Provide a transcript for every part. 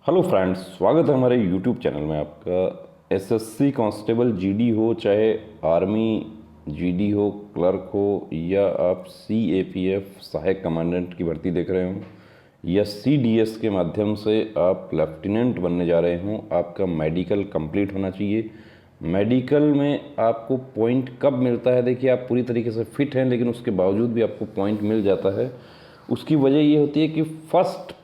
Hello friends, स्वागत है हमारे यूट्यूब चैनल में आपका। एसएससी कांस्टेबल जीडी हो, चाहे आर्मी जीडी हो, क्लर्क हो, या आप सीएपीएफ सहायक कमांडेंट की भर्ती देख रहे हो, या सीडीएस के माध्यम से आप लेफ्टिनेंट बनने जा रहे हो, आपका मेडिकल कंप्लीट होना चाहिए। मेडिकल में आपको पॉइंट कब मिलता है? देखिए, आप पूरी तरीके से फिट हैं लेकिन उसके बावजूद भी आपको पॉइंट मिल जाता है। उसकी वजह ये होती है कि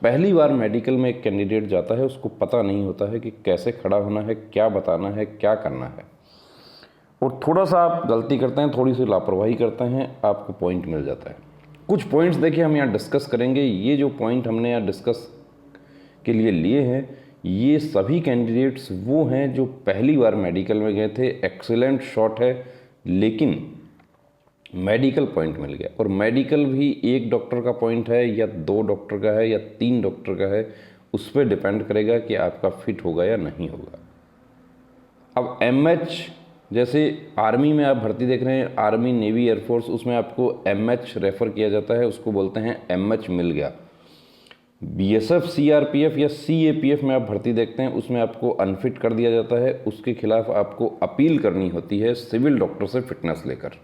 पहली बार मेडिकल में एक कैंडिडेट जाता है, उसको पता नहीं होता है कि कैसे खड़ा होना है, क्या बताना है, क्या करना है, और थोड़ा सा आप गलती करते हैं, थोड़ी सी लापरवाही करते हैं, आपको पॉइंट मिल जाता है। कुछ पॉइंट्स देखिए हम यहाँ डिस्कस करेंगे। ये जो पॉइंट हमने यहाँ डिस्कस के लिए लिए हैं, ये सभी कैंडिडेट्स वो हैं जो पहली बार मेडिकल में गए थे। एक्सीलेंट शॉट है, लेकिन मेडिकल पॉइंट मिल गया। और मेडिकल भी एक डॉक्टर का पॉइंट है, या 2 डॉक्टर का है, या 3 डॉक्टर का है, उस पर डिपेंड करेगा कि आपका फिट होगा या नहीं होगा। अब एमएच, जैसे आर्मी में आप भर्ती देख रहे हैं, आर्मी, नेवी, एयरफोर्स, उसमें आपको एमएच रेफर किया जाता है, उसको बोलते हैं एमएच मिल गया। बीएसएफ, सीआरपीएफ या सीएपीएफ में आप भर्ती देखते हैं, उसमें आपको अनफिट कर दिया जाता है, उसके खिलाफ आपको अपील करनी होती है सिविल डॉक्टर से फिटनेस लेकर।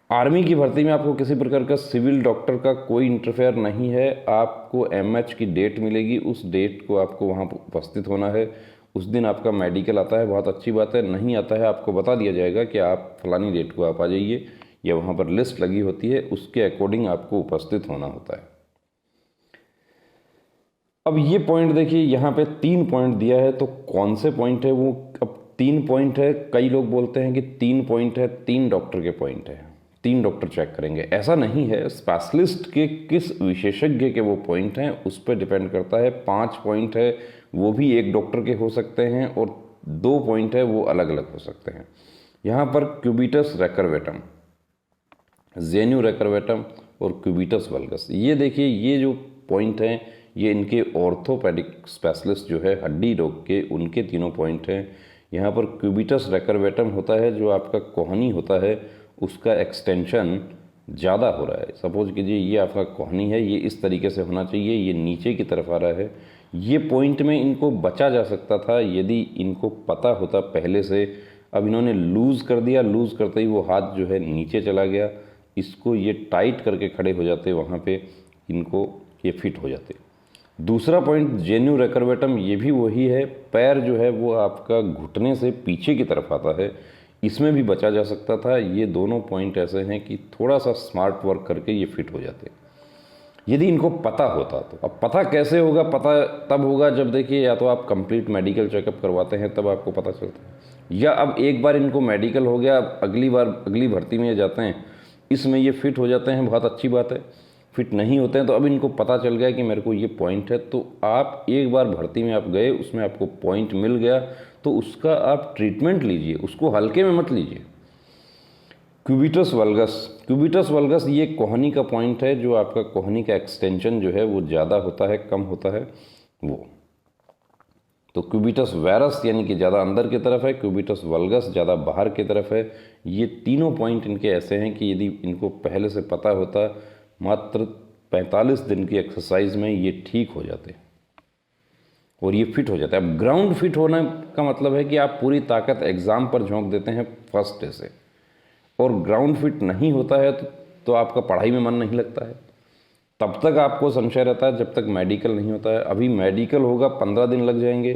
आर्मी की भर्ती में आपको किसी प्रकार का सिविल डॉक्टर का कोई इंटरफेयर नहीं है। आपको एमएच की डेट मिलेगी, उस डेट को आपको वहाँ उपस्थित होना है। उस दिन आपका मेडिकल आता है, बहुत अच्छी बात है। नहीं आता है, आपको बता दिया जाएगा कि आप फलानी डेट को आप आ जाइए, या वहाँ पर लिस्ट लगी होती है, उसके अकॉर्डिंग आपको उपस्थित होना होता है। अब ये पॉइंट देखिए, यहाँ पे 3 पॉइंट दिया है, तो कौन से पॉइंट है वो? अब 3 पॉइंट है, कई लोग बोलते हैं कि 3 पॉइंट है, 3 डॉक्टर के पॉइंट है, 3 डॉक्टर चेक करेंगे। ऐसा नहीं है, स्पेशलिस्ट के किस विशेषज्ञ के वो पॉइंट हैं उस पर डिपेंड करता है। 5 पॉइंट है, वो भी एक डॉक्टर के हो सकते हैं, और 2 पॉइंट है वो अलग अलग हो सकते हैं। यहाँ पर क्यूबिटस रेकरवेटम, जेन्यू रेकरवेटम और क्यूबिटस वल्गस, ये देखिए, ये जो पॉइंट हैं ये इनके ऑर्थोपेडिक स्पेशलिस्ट जो है हड्डी रोग के, उनके तीनों पॉइंट हैं। यहाँ पर क्यूबिटस रेकरवेटम होता है, जो आपका कोहनी होता है, उसका एक्सटेंशन ज़्यादा हो रहा है। सपोज कीजिए ये आपका कोहनी है, ये इस तरीके से होना चाहिए, ये नीचे की तरफ आ रहा है। ये पॉइंट में इनको बचा जा सकता था यदि इनको पता होता पहले से। अब इन्होंने लूज़ कर दिया, लूज़ करते ही वो हाथ जो है नीचे चला गया। इसको ये टाइट करके खड़े हो जाते, वहाँ पे इनको ये फिट हो जाते। दूसरा पॉइंट जेन्यू रेकरवेटम, ये भी वही है। पैर जो है वो आपका घुटने से पीछे की तरफ आता है, इसमें भी बचा जा सकता था। ये दोनों पॉइंट ऐसे हैं कि थोड़ा सा स्मार्ट वर्क करके ये फिट हो जाते यदि इनको पता होता तो। अब पता कैसे होगा? पता तब होगा जब देखिए, या तो आप कंप्लीट मेडिकल चेकअप करवाते हैं, तब आपको पता चलता है, या अब एक बार इनको मेडिकल हो गया, अब अगली बार अगली भर्ती में जाते हैं, इसमें ये फिट हो जाते हैं, बहुत अच्छी बात है। फिट नहीं होते हैं तो अब इनको पता चल गया कि मेरे को ये पॉइंट है, तो आप एक बार भर्ती में आप गए, उसमें आपको पॉइंट मिल गया, तो उसका आप ट्रीटमेंट लीजिए, उसको हल्के में मत लीजिए। क्यूबिटस वल्गस, क्यूबिटस वल्गस ये कोहनी का पॉइंट है, जो आपका कोहनी का एक्सटेंशन जो है वो ज़्यादा होता है, कम होता है वो। तो क्यूबिटस वेरस यानी कि ज़्यादा अंदर की तरफ है, क्यूबिटस वल्गस ज़्यादा बाहर की तरफ है। ये तीनों पॉइंट इनके ऐसे हैं कि यदि इनको पहले से पता होता, मात्र 45 दिन की एक्सरसाइज में ये ठीक हो जाते और ये फिट हो जाता है। अब ग्राउंड फिट होने का मतलब है कि आप पूरी ताकत एग्ज़ाम पर झोंक देते हैं फर्स्ट डे से, और ग्राउंड फिट नहीं होता है तो आपका पढ़ाई में मन नहीं लगता है। तब तक आपको संशय रहता है जब तक मेडिकल नहीं होता है। अभी मेडिकल होगा, 15 दिन लग जाएंगे,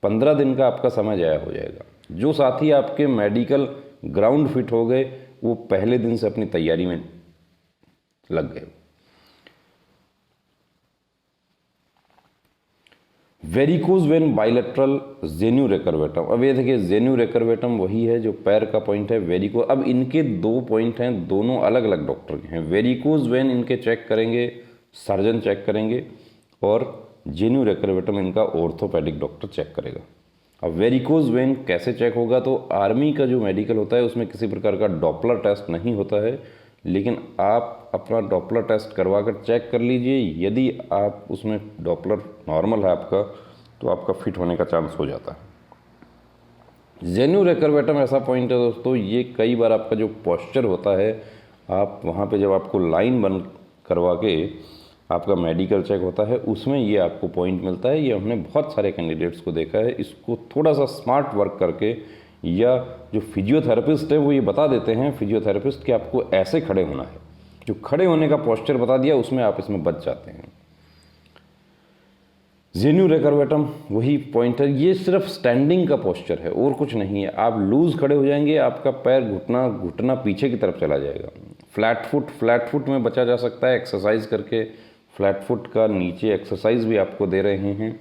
15 दिन का आपका समय ज़ाया हो जाएगा। जो साथी आपके मेडिकल ग्राउंड फिट हो गए, वो पहले दिन से अपनी तैयारी में लग गए। वेरिकोज वेन बाइलेटरल जेन्यू रेकरवेटम, अब ये देखिए, जेन्यू रेकरवेटम वही है जो पैर का पॉइंट है। वेरिको, अब इनके 2 पॉइंट हैं, दोनों अलग अलग डॉक्टर के हैं। वेरिकोज वेन इनके चेक करेंगे, सर्जन चेक करेंगे, और जेन्यू रेकरवेटम इनका ऑर्थोपेडिक डॉक्टर चेक करेगा। अब वेरिकोज वेन कैसे चेक होगा? तो आर्मी का जो मेडिकल होता है उसमें किसी प्रकार का डॉपलर टेस्ट नहीं होता है, लेकिन आप अपना डॉपलर टेस्ट करवा कर चेक कर लीजिए। यदि आप उसमें डॉपलर नॉर्मल है आपका, तो आपका फिट होने का चांस हो जाता है। जेन्यू रेकरवेटम ऐसा पॉइंट है दोस्तों, ये कई बार आपका जो पोस्चर होता है, आप वहाँ पे जब आपको लाइन बन करवा के आपका मेडिकल चेक होता है, उसमें ये आपको पॉइंट मिलता है। ये हमने बहुत सारे कैंडिडेट्स को देखा है। इसको थोड़ा सा स्मार्ट वर्क करके, या जो फिजियोथेरेपिस्ट है वो ये बता देते हैं, फिजियोथेरेपिस्ट, कि आपको ऐसे खड़े होना है, जो खड़े होने का पोस्चर बता दिया उसमें आप इसमें बच जाते हैं। जेन्यू रेकर्वेटम वही पॉइंट है, ये सिर्फ स्टैंडिंग का पोस्चर है और कुछ नहीं है। आप लूज खड़े हो जाएंगे, आपका पैर घुटना पीछे की तरफ चला जाएगा। फ्लैट फुट में बचा जा सकता है एक्सरसाइज करके। फ्लैट फुट का नीचे एक्सरसाइज भी आपको दे रहे हैं,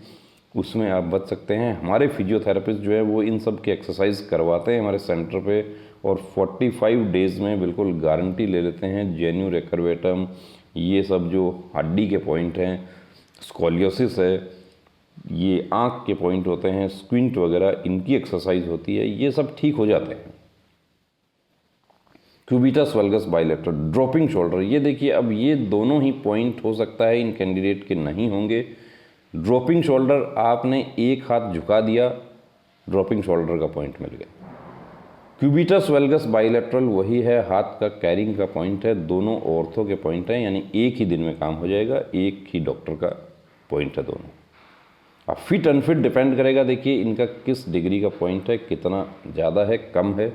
उसमें आप बच सकते हैं। हमारे फिजियोथेरेपिस्ट जो है वो इन सब की एक्सरसाइज करवाते हैं हमारे सेंटर पे, और 45 डेज़ में बिल्कुल गारंटी ले लेते हैं। जेन्यू रेकर्वेटम, ये सब जो हड्डी के पॉइंट हैं, स्कोलियोसिस है, ये आँख के पॉइंट होते हैं, स्क्विंट वगैरह, इनकी एक्सरसाइज होती है, ये सब ठीक हो जाते हैं। Cubitus valgus bilateral, dropping shoulder, ये देखिए अब ये दोनों ही पॉइंट हो सकता है इन कैंडिडेट के नहीं होंगे। ड्रॉपिंग शोल्डर, आपने एक हाथ झुका दिया, ड्रॉपिंग शोल्डर का पॉइंट मिल गया। क्यूबिटस वल्गस बाइलेटरल वही है, हाथ का कैरिंग का पॉइंट है, दोनों ऑर्थो के पॉइंट हैं, यानी एक ही दिन में काम हो जाएगा, एक ही डॉक्टर का पॉइंट है दोनों। अब फिट अनफिट डिपेंड करेगा, देखिए इनका किस डिग्री का पॉइंट है, कितना ज़्यादा है, कम है।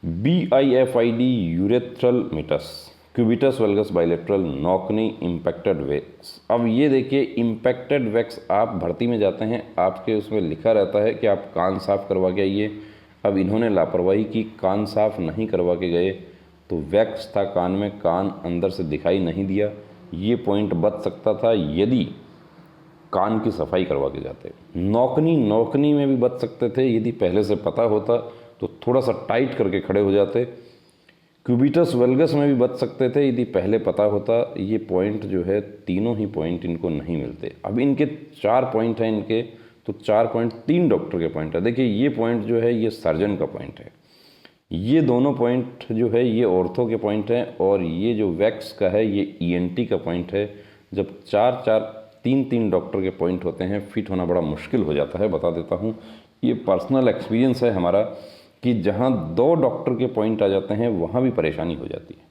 BIFID urethral meatus, cubitus valgus bilateral, knock knee, impacted wax. अब ये देखिए इम्पैक्टेड वैक्स, आप भर्ती में जाते हैं, आपके उसमें लिखा रहता है कि आप कान साफ करवा के आइए। अब इन्होंने लापरवाही की, कान साफ नहीं करवा के गए, तो वैक्स था कान में, कान अंदर से दिखाई नहीं दिया। ये पॉइंट बच सकता था यदि कान की सफाई करवा के जाते। नौकनी में भी बच सकते थे यदि पहले से पता होता, तो थोड़ा सा टाइट करके खड़े हो जाते। क्यूबिटस वल्गस में भी बच सकते थे यदि पहले पता होता। ये पॉइंट जो है, तीनों ही पॉइंट इनको नहीं मिलते। अब इनके 4 पॉइंट हैं इनके, तो 4 पॉइंट 3 डॉक्टर के पॉइंट है। देखिए ये पॉइंट जो है ये सर्जन का पॉइंट है, ये दोनों पॉइंट जो है ये ऑर्थो के पॉइंट हैं, और ये जो वैक्स का है ये ENT का पॉइंट है। जब 3 डॉक्टर के पॉइंट होते हैं, फिट होना बड़ा मुश्किल हो जाता है। बता देता हूँ, ये पर्सनल एक्सपीरियंस है हमारा, कि जहाँ 2 डॉक्टर के पॉइंट आ जाते हैं वहाँ भी परेशानी हो जाती है,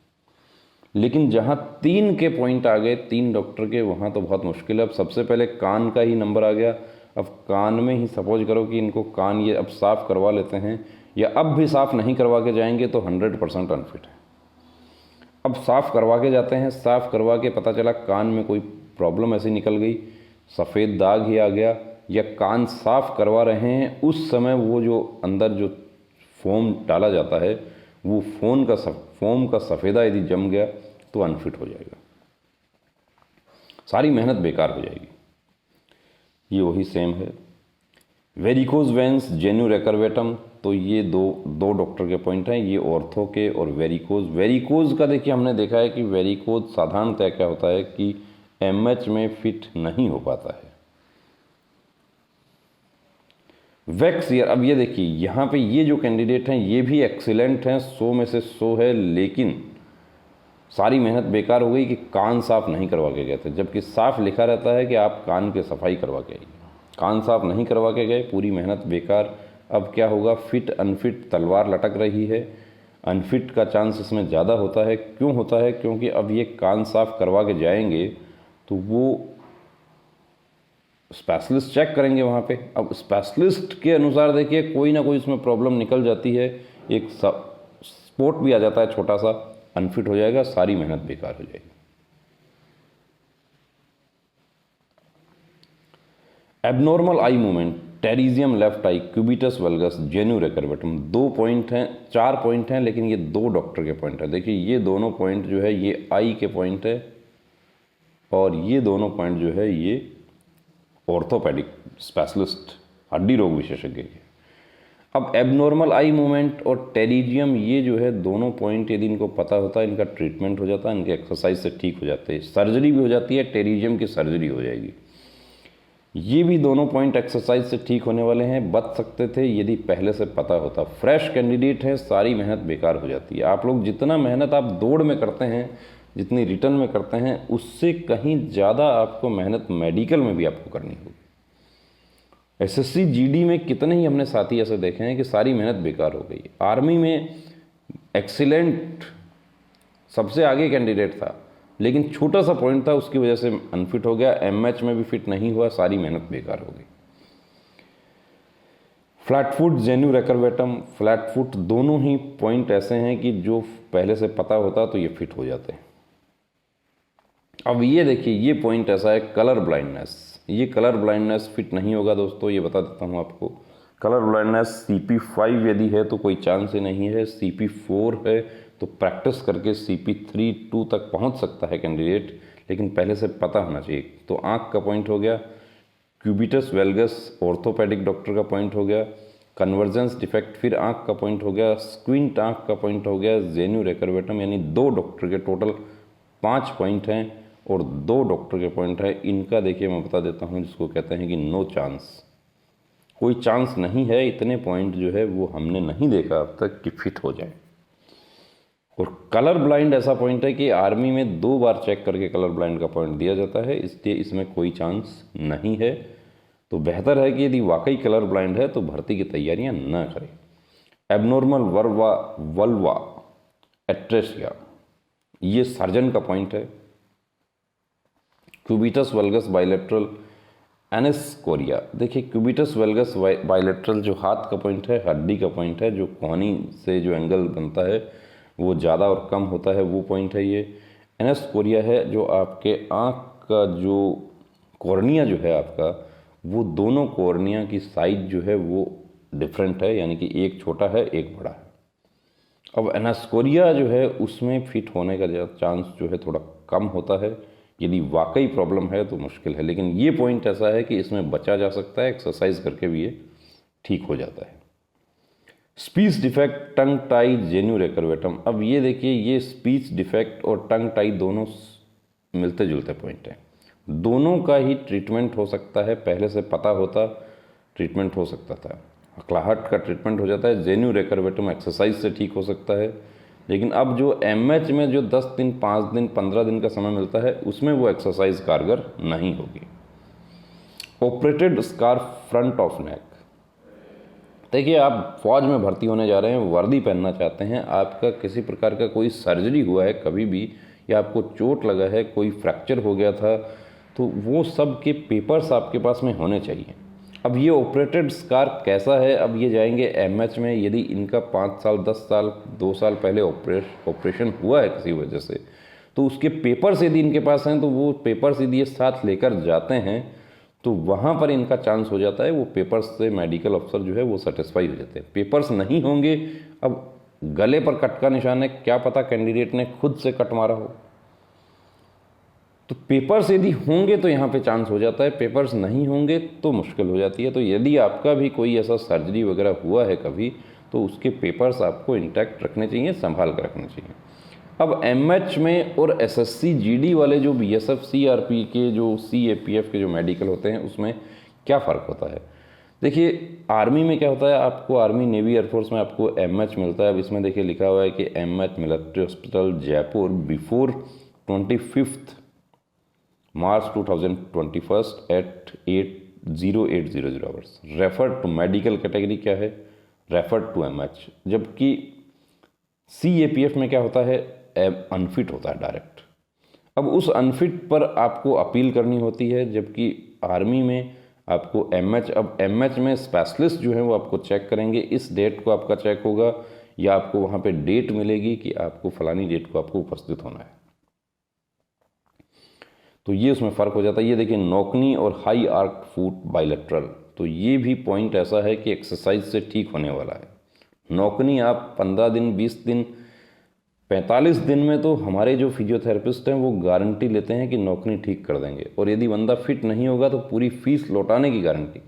लेकिन जहाँ 3 के पॉइंट आ गए, 3 डॉक्टर के, वहाँ तो बहुत मुश्किल है। अब सबसे पहले कान का ही नंबर आ गया। अब कान में ही सपोज करो कि इनको कान ये अब साफ़ करवा लेते हैं, या अब भी साफ़ नहीं करवा के जाएंगे तो 100% अनफिट है। अब साफ़ करवा के जाते हैं, साफ़ करवा के पता चला कान में कोई प्रॉब्लम ऐसी निकल गई, सफ़ेद दाग ही आ गया, या कान साफ़ करवा रहे हैं उस समय वो जो अंदर जो फोम डाला जाता है, वो फोम का सफ़ेदा यदि जम गया तो अनफिट हो जाएगा, सारी मेहनत बेकार हो जाएगी। ये वही सेम है। वेरिकोज वेंस, जेन्यू रेकर्वेटम, तो ये दो डॉक्टर के पॉइंट हैं, ये ऑर्थो के। और वेरिकोज का देखिए हमने देखा है कि वेरिकोज साधारणतः क्या होता है कि MH में फिट नहीं हो पाता है। वैक्स ईयर, अब ये देखिए यहाँ पे ये जो कैंडिडेट हैं ये भी एक्सीलेंट हैं, 100 में से 100 है, लेकिन सारी मेहनत बेकार हो गई कि कान साफ नहीं करवा के गए थे, जबकि साफ लिखा रहता है कि आप कान की सफाई करवा के आइए। कान साफ नहीं करवा के गए, पूरी मेहनत बेकार। अब क्या होगा, फिट अनफिट तलवार लटक रही है। अनफिट का चांस इसमें ज़्यादा होता है। क्यों होता है? क्योंकि अब ये कान साफ करवा के जाएंगे तो वो स्पेशलिस्ट चेक करेंगे वहाँ पे। अब स्पेशलिस्ट के अनुसार देखिए कोई ना कोई इसमें प्रॉब्लम निकल जाती है, एक स्पॉट भी आ जाता है छोटा सा, अनफिट हो जाएगा, सारी मेहनत बेकार हो जाएगी। Abnormal eye movement, pterygium left eye, cubitus valgus, genu recurvatum, 2 point हैं, 4 पॉइंट हैं, लेकिन ये 2 डॉक्टर के पॉइंट है। देखिए ये दोनों पॉइंट जो है ये आई के पॉइंट है, और ये दोनों पॉइंट जो है ये ऑर्थोपेडिक स्पेशलिस्ट हड्डी रोग विशेषज्ञ के। अब एबनॉर्मल आई मूवमेंट और टेरिजियम, ये जो है दोनों पॉइंट यदि इनको पता होता है, इनका ट्रीटमेंट हो जाता है, इनके एक्सरसाइज से ठीक हो जाते हैं, सर्जरी भी हो जाती है, टेरिजियम की सर्जरी हो जाएगी। ये भी दोनों पॉइंट एक्सरसाइज से ठीक होने वाले हैं, बच सकते थे यदि पहले से पता होता। फ्रेश कैंडिडेट है, सारी मेहनत बेकार हो जाती है। आप लोग जितना मेहनत आप दौड़ में करते हैं, जितनी रिटर्न में करते हैं, उससे कहीं ज़्यादा आपको मेहनत मेडिकल में भी आपको करनी होगी। SSC GD में कितने ही हमने साथी ऐसे देखे हैं कि सारी मेहनत बेकार हो गई। आर्मी में एक्सीलेंट सबसे आगे कैंडिडेट था, लेकिन छोटा सा पॉइंट था, उसकी वजह से अनफिट हो गया। एमएच में भी फिट नहीं हुआ, सारी मेहनत बेकार हो गई। फ्लैट फुट, जेन्यू रेकरवेटम, फ्लैट फुट दोनों ही पॉइंट ऐसे हैं कि जो पहले से पता होता तो ये फिट हो जाते हैं। अब ये देखिए, ये पॉइंट ऐसा है कलर ब्लाइंडनेस। ये कलर ब्लाइंडनेस फिट नहीं होगा दोस्तों, ये बता देता हूँ आपको। कलर ब्लाइंडनेस CP5 यदि है तो कोई चांस ही नहीं है। CP4 है तो प्रैक्टिस करके CP3-2 तक पहुँच सकता है कैंडिडेट, लेकिन पहले से पता होना चाहिए। तो आँख का पॉइंट हो गया, क्यूबिटस वेल्गस ऑर्थोपेडिक डॉक्टर का पॉइंट हो गया, कन्वर्जेंस डिफेक्ट फिर आँख का पॉइंट हो गया, स्क्विंट आँख का पॉइंट हो गया, जेन्यू रेकरवेटम, यानी 2 डॉक्टर के टोटल 5 पॉइंट हैं और 2 डॉक्टर के पॉइंट है। इनका देखिए मैं बता देता हूँ, जिसको कहते हैं कि नो चांस, कोई चांस नहीं है। इतने पॉइंट जो है वो हमने नहीं देखा अब तक कि फिट हो जाए। और कलर ब्लाइंड ऐसा पॉइंट है कि आर्मी में 2 बार चेक करके कलर ब्लाइंड का पॉइंट दिया जाता है, इसलिए इसमें कोई चांस नहीं है। तो बेहतर है कि यदि वाकई कलर ब्लाइंड है तो भर्ती की तैयारियां न करें। एबनॉर्मल वल्वा एट्रेसिया, ये सर्जन का पॉइंट है। क्यूबिटस वेल्गस बाइलेटरल एनेस्कोरिया, देखिए क्यूबिटस वेल्गस बाइलेटरल जो हाथ का पॉइंट है, हड्डी का पॉइंट है, जो कोहनी से जो एंगल बनता है वो ज़्यादा और कम होता है, वो पॉइंट है ये। एनेस्कोरिया है जो आपके आँख का जो कॉर्निया जो है आपका, वो दोनों कॉर्निया की साइज जो है वो डिफरेंट है, यानी कि एक छोटा है एक बड़ा है। अब एनास्कोरिया जो है उसमें फिट होने का चांस जो है थोड़ा कम होता है। यदि वाकई प्रॉब्लम है तो मुश्किल है, लेकिन ये पॉइंट ऐसा है कि इसमें बचा जा सकता है, एक्सरसाइज करके भी ये ठीक हो जाता है। स्पीच डिफेक्ट, टंग टाई, जेन्यू रेकरवेटम। अब ये देखिए, ये स्पीच डिफेक्ट और टंग टाई दोनों मिलते जुलते पॉइंट हैं। दोनों का ही ट्रीटमेंट हो सकता है, पहले से पता होता ट्रीटमेंट हो सकता था। हकलाहट का ट्रीटमेंट हो जाता है। जेन्यू रेकरवेटम एक्सरसाइज से ठीक हो सकता है, लेकिन अब जो एमएच में जो 10 दिन, 5 दिन, 15 दिन का समय मिलता है, उसमें वो एक्सरसाइज कारगर नहीं होगी। Operated scarf front of neck, देखिए आप फौज में भर्ती होने जा रहे हैं, वर्दी पहनना चाहते हैं, आपका किसी प्रकार का कोई सर्जरी हुआ है कभी भी, या आपको चोट लगा है, कोई फ्रैक्चर हो गया था, तो वो सब के पेपर्स आपके पास में होने चाहिए। अब ये ऑपरेटेड स्कार कैसा है, अब ये जाएंगे एमएच में। यदि इनका 5 साल, 10 साल, 2 साल पहले ऑपरेशन हुआ है किसी वजह से, तो उसके पेपर्स यदि इनके पास हैं तो वो पेपर्स यदि ये साथ लेकर जाते हैं तो वहाँ पर इनका चांस हो जाता है, वो पेपर्स से मेडिकल अफसर जो है वो सेटिस्फाई हो जाते हैं। पेपर्स नहीं होंगे, अब गले पर कट का निशान है, क्या पता कैंडिडेट ने खुद से कट मारा हो, तो पेपर्स यदि होंगे तो यहाँ पे चांस हो जाता है, पेपर्स नहीं होंगे तो मुश्किल हो जाती है। तो यदि आपका भी कोई ऐसा सर्जरी वगैरह हुआ है कभी, तो उसके पेपर्स आपको इंटैक्ट रखने चाहिए, संभाल कर रखने चाहिए। अब एमएच में और एसएससी जीडी वाले जो बीएसएफ सीआरपी के जो सीएपीएफ के जो मेडिकल होते हैं, उसमें क्या फ़र्क होता है? देखिए आर्मी में क्या होता है, आपको आर्मी, नेवी, एयरफोर्स में आपको एमएच मिलता है। अब इसमें देखिए लिखा हुआ है कि MH military hospital Jaipur before 25 March 2021 at 0800 hours. Refer to medical category क्या है, रेफर टू एमएच। जबकि सीएपीएफ में क्या होता है, अनफिट होता है डायरेक्ट। अब उस अनफिट पर आपको अपील करनी होती है, जबकि आर्मी में आपको एमएच, अब एमएच में स्पेशलिस्ट जो है वो आपको चेक करेंगे, इस डेट को आपका चेक होगा, या आपको वहाँ पे डेट मिलेगी कि आपको फलानी डेट को आपको उपस्थित होना है। तो ये उसमें फ़र्क हो जाता है। ये देखिए नौकनी और हाई आर्क फुट बाइलेटरल, तो ये भी पॉइंट ऐसा है कि एक्सरसाइज से ठीक होने वाला है। नौकनी आप 15 दिन, 20 दिन, 45 दिन में तो हमारे जो फिजियोथेरेपिस्ट हैं वो गारंटी लेते हैं कि नौकनी ठीक कर देंगे, और यदि बंदा फिट नहीं होगा तो पूरी फीस लौटाने की गारंटी।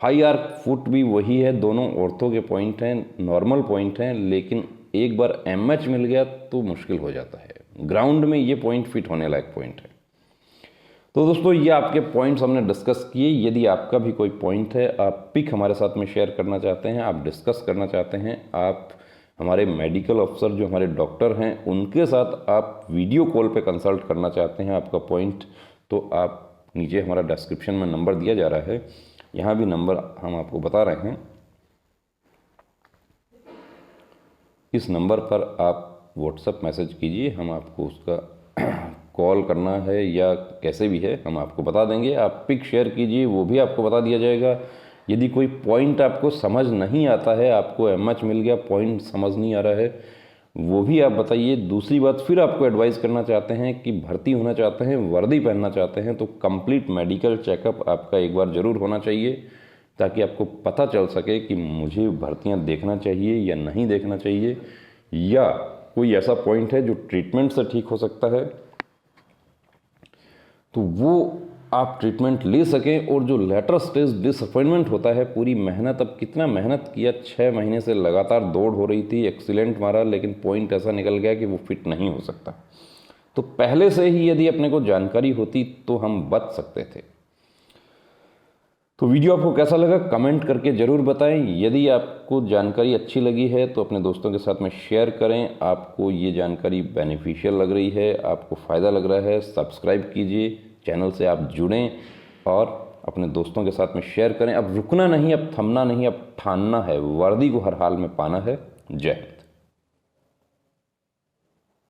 हाई आर्क फुट भी वही है, दोनों ऑर्थो के पॉइंट हैं, नॉर्मल पॉइंट हैं, लेकिन एक बार एमएच मिल गया तो मुश्किल हो जाता है। ग्राउंड में ये पॉइंट फिट होने लायक पॉइंट है। तो दोस्तों ये आपके पॉइंट्स हमने डिस्कस किए। यदि आपका भी कोई पॉइंट है, आप पिक हमारे साथ में शेयर करना चाहते हैं, आप डिस्कस करना चाहते हैं, आप हमारे मेडिकल अफसर जो हमारे डॉक्टर हैं उनके साथ आप वीडियो कॉल पे कंसल्ट करना चाहते हैं आपका पॉइंट, तो आप नीचे हमारा डिस्क्रिप्शन में नंबर दिया जा रहा है, यहाँ भी नंबर हम आपको बता रहे हैं, इस नंबर पर आप व्हाट्सअप मैसेज कीजिए, हम आपको उसका कॉल करना है या कैसे भी है हम आपको बता देंगे। आप पिक शेयर कीजिए, वो भी आपको बता दिया जाएगा। यदि कोई पॉइंट आपको समझ नहीं आता है, आपको एमएच मिल गया, पॉइंट समझ नहीं आ रहा है, वो भी आप बताइए। दूसरी बात फिर आपको एडवाइस करना चाहते हैं कि भर्ती होना चाहते हैं, वर्दी पहनना चाहते हैं, तो कंप्लीट मेडिकल चेकअप आपका एक बार ज़रूर होना चाहिए, ताकि आपको पता चल सके कि मुझे भर्तियां देखना चाहिए या नहीं देखना चाहिए, या कोई ऐसा पॉइंट है जो ट्रीटमेंट से ठीक हो सकता है, तो वो आप ट्रीटमेंट ले सकें। और जो लेटर स्टेज डिसअपॉइंटमेंट होता है, पूरी मेहनत, अब कितना मेहनत किया, 6 महीने से लगातार दौड़ हो रही थी, एक्सीलेंट मारा, लेकिन पॉइंट ऐसा निकल गया कि वो फिट नहीं हो सकता। तो पहले से ही यदि अपने को जानकारी होती तो हम बच सकते थे। तो वीडियो आपको कैसा लगा कमेंट करके ज़रूर बताएं। यदि आपको जानकारी अच्छी लगी है तो अपने दोस्तों के साथ में शेयर करें। आपको ये जानकारी बेनिफिशियल लग रही है, आपको फ़ायदा लग रहा है, सब्सक्राइब कीजिए, चैनल से आप जुड़ें और अपने दोस्तों के साथ में शेयर करें। अब रुकना नहीं, अब थमना नहीं, अब ठानना है, वर्दी को हर हाल में पाना है। जय हिंद।